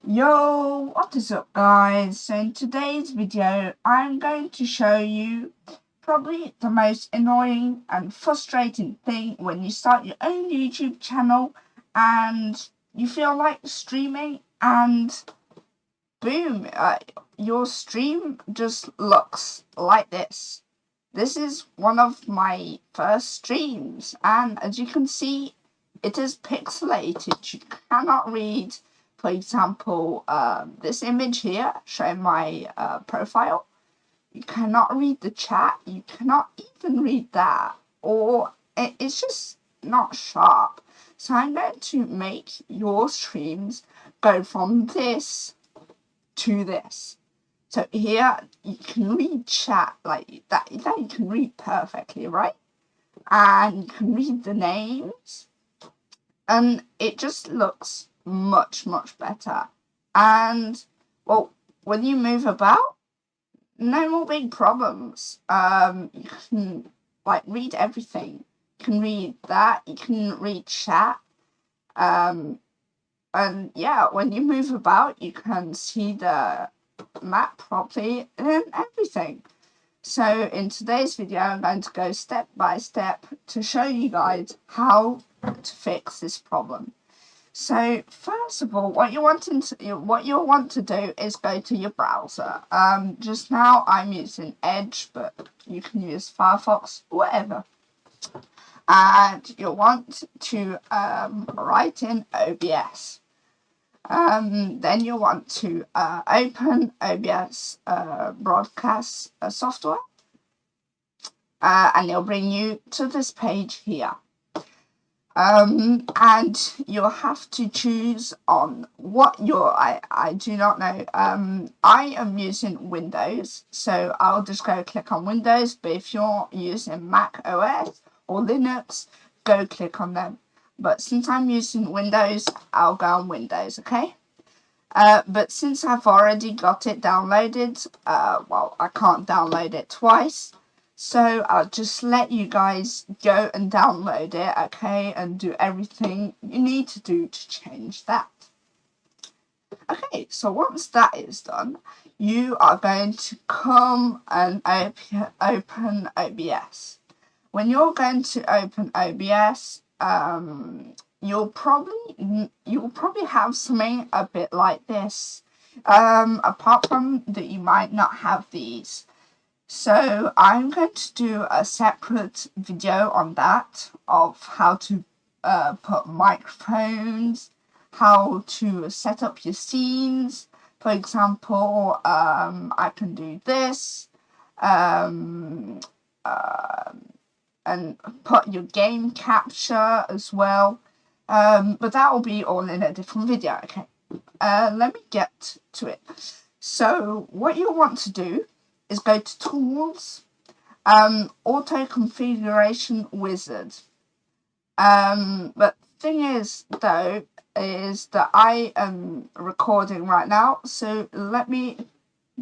Yo, what is up guys? So in today's video I'm going to show you probably the most annoying and frustrating thing when you start your own YouTube channel and you feel like streaming and boom, your stream just looks like this. This is one of my first streams and as you can see it is pixelated. You cannot read, for example, this image here showing my profile. You cannot read the chat. You cannot even read that, or it's just not sharp. So I'm going to make your streams go from this to this. So here you can read chat like that. That you can read perfectly, right? And you can read the names. And it just looks much better. And well, when you move about, no more big problems. You can like read everything. You can read that. You can read chat. And yeah, when you move about, you can see the map properly and everything. So in today's video, I'm going to go step by step to show you guys how to fix this problem. So first of all, what you'll want to do is go to your browser. Just now I'm using Edge, but you can use Firefox, whatever. And you'll want to write in OBS. Then you'll want to open OBS broadcast software. And it'll bring you to this page here. And you'll have to choose on what I do not know. I am using Windows, so I'll just go click on Windows, but if you're using Mac OS or Linux, go click on them. But since I'm using Windows, I'll go on Windows, okay? But since I've already got it downloaded, well, I can't download it twice. So I'll just let you guys go and download it, okay, and do everything you need to do to change that. Okay, so once that is done, you are going to come and open OBS. When you're going to open OBS, you'll probably have something a bit like this. Apart from that, you might not have these. So I'm going to do a separate video on that, of how to put microphones, how to set up your scenes. For example, I can do this, and put your game capture as well. But that will be all in a different video, okay? Let me get to it. So what you want to do is go to Tools, Auto Configuration Wizard. But the thing is, though, is that I am recording right now, so let me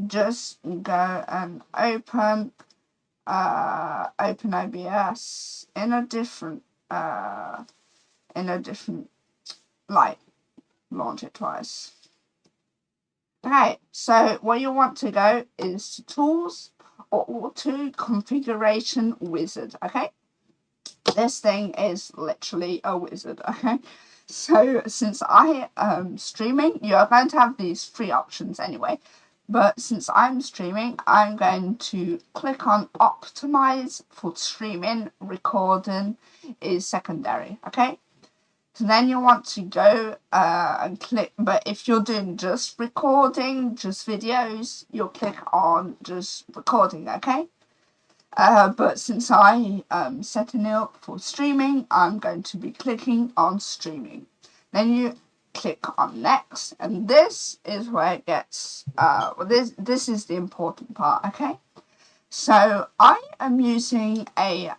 just go and open OBS in a different light. Launch it twice. Okay, so where you want to go is to Tools or Auto Configuration Wizard, okay? This thing is literally a wizard, okay? So since I am streaming, you're going to have these three options anyway. But since I'm streaming, I'm going to click on Optimize for streaming. Recording is secondary, okay? So then you want to go and click, but if you're doing just recording, just videos, you'll click on just recording, okay? But since I am setting it up for streaming, I'm going to be clicking on streaming. Then you click on next, and this is where it gets, this is the important part, okay? So I am using a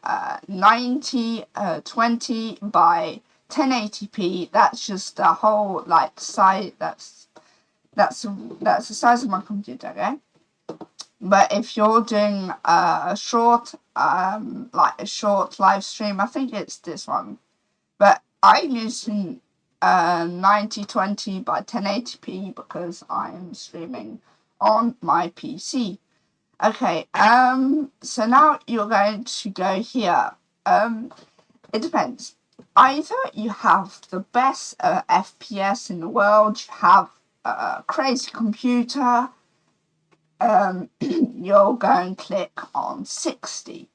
90/20 by 1080p. That's just the whole like size. That's the size of my computer, okay? But if you're doing a short, like a short live stream, I think it's this one. But I'm using 9020 by 1080p because I'm streaming on my PC. Okay, so now you're going to go here. It depends. Either you have the best FPS in the world, you have a crazy computer, you're going to click on 60.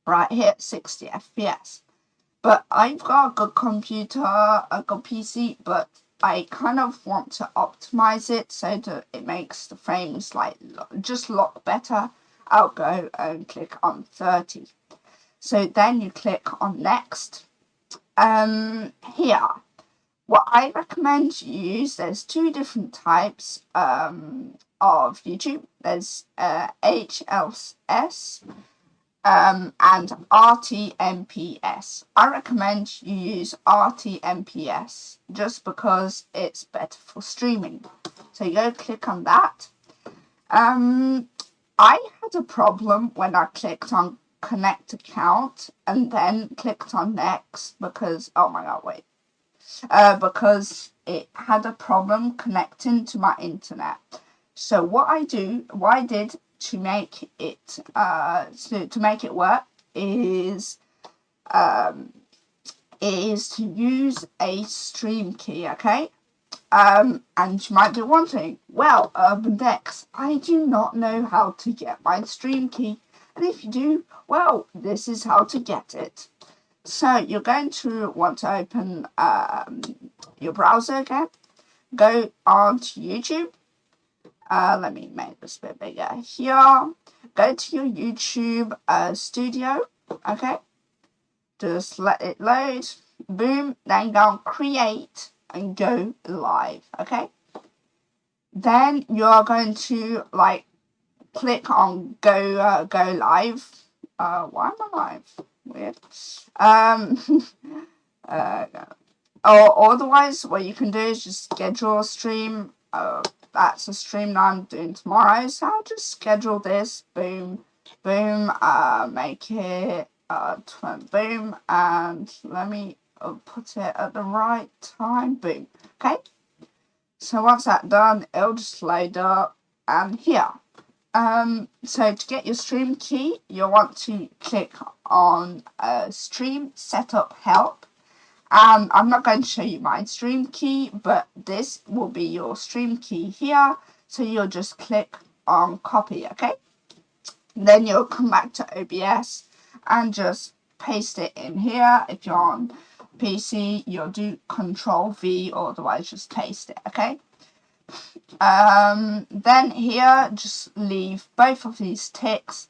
Right here, 60 FPS. But I've got a good computer, a good PC, but I kind of want to optimize it so that it makes the frames like just look better. I'll go and click on 30. So then you click on next. Here, what I recommend you use, there's two different types of YouTube. There's HLS and RTMPS. I recommend you use RTMPS just because it's better for streaming. So you go click on that. I had a problem when I clicked on connect account and then clicked on next because, oh my god, wait. Because it had a problem connecting to my internet. So what I did to make it work is to use a stream key, okay? And you might be wondering, well, UrbanDex, I do not know how to get my stream key. And if you do, well, this is how to get it. So you're going to want to open your browser again. Go on to YouTube. Let me make this a bit bigger here. Go to your YouTube studio. Okay. Just let it load. Boom. Then go on create and go live. Okay. Then you're going to click on go live. Why am I live? Weird. Or otherwise, what you can do is just schedule a stream. That's a stream that I'm doing tomorrow, so I'll just schedule this. Boom, boom. Make it boom, and let me put it at the right time. Boom. Okay. So once that's done, it'll just load up, and here. So to get your stream key, you'll want to click on stream setup help. I'm not going to show you my stream key, but this will be your stream key here. So you'll just click on copy, okay? Then you'll come back to OBS and just paste it in here. If you're on PC, you'll do Control V, or otherwise just paste it, okay? Then here, just leave both of these ticked.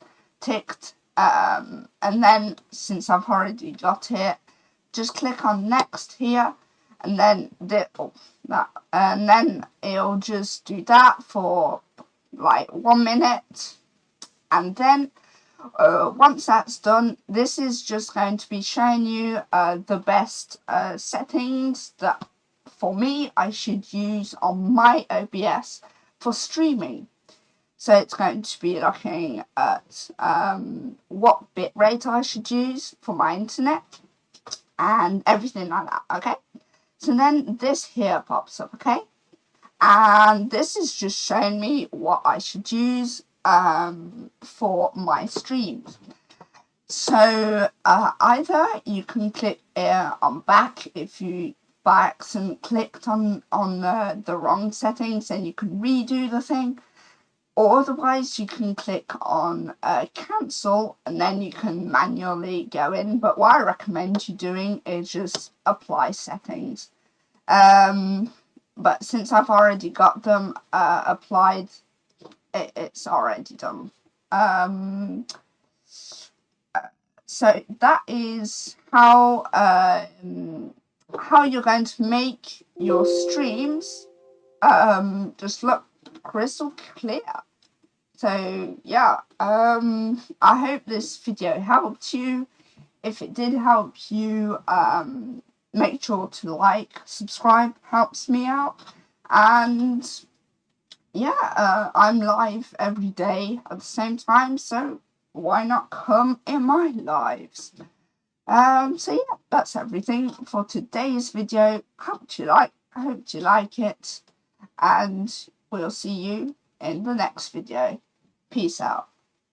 And then, since I've already got it, just click on next here, and then and then it'll just do that for like 1 minute, and then once that's done, this is just going to be showing you the best settings that for me I should use on my OBS for streaming. So it's going to be looking at what bitrate I should use for my internet and everything like that, okay? So then this here pops up, okay? And this is just showing me what I should use for my streams. So either you can click on back if you by accident clicked on the wrong settings, and you can redo the thing. Or otherwise, you can click on cancel, and then you can manually go in. But what I recommend you doing is just apply settings. But since I've already got them applied, it's already done. So that is how you're going to make your streams just look crystal clear. So yeah, I hope this video helped you. If it did help you, make sure to like, subscribe, helps me out. And yeah, I'm live every day at the same time, so why not come in my lives? So yeah, that's everything for today's video. I hope you like it, and we'll see you in the next video. Peace out.